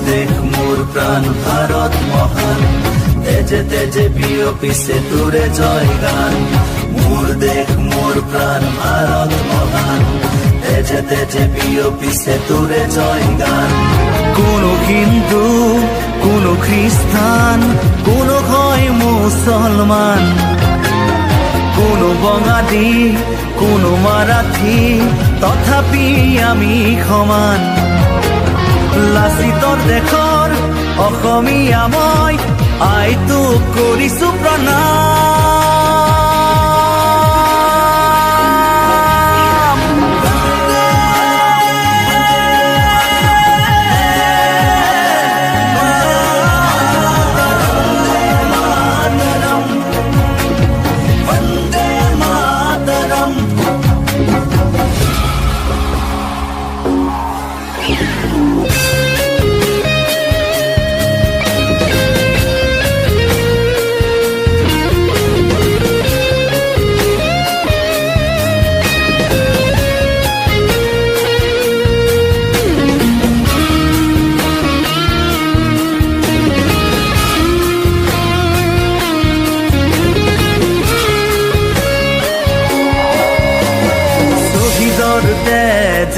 দেশ মোৰ প্ৰাণ ভাৰত মহান তেজে তেজে বিয়পিছে তোৰে জয় গান মোৰ দেশ মোৰ প্ৰাণ ভাৰত মহান তেজে তেজে বিয়পিছে তোৰে জয় গান কোনো হিন্দু কোনো খ্ৰিস্টান কোনো হয় মুসলমান কোনো বঙালী কোনো মাৰাঠী তথাপি আমি সমান লাচিতৰ দেশৰ অসমীয়া মই আইটোক কৰিছো প্ৰণাম বন্দে মাতৰম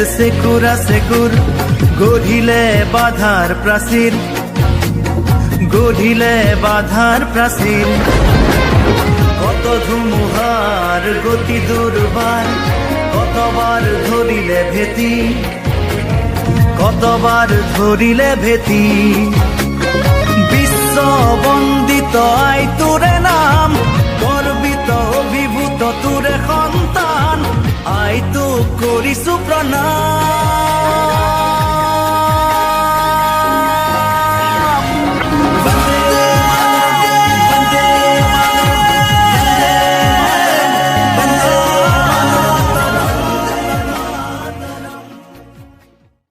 সেকুৰা সেকুৰ গঢ়িলে বাধাৰ প্ৰাচীৰ গঢ়িলে বাধাৰ প্ৰাচীৰ কত ধুমুহাৰ গতি দুৰ্বাৰ কতবাৰ ধৰিলে ভেটি কতবাৰ ধৰিলে ভেটি বিশ্ব বন্দিত আই তোৰে নাম গৰ্বিত অভিভূত তোৰে সন্তান আইতো কৰিছো প্ৰণাম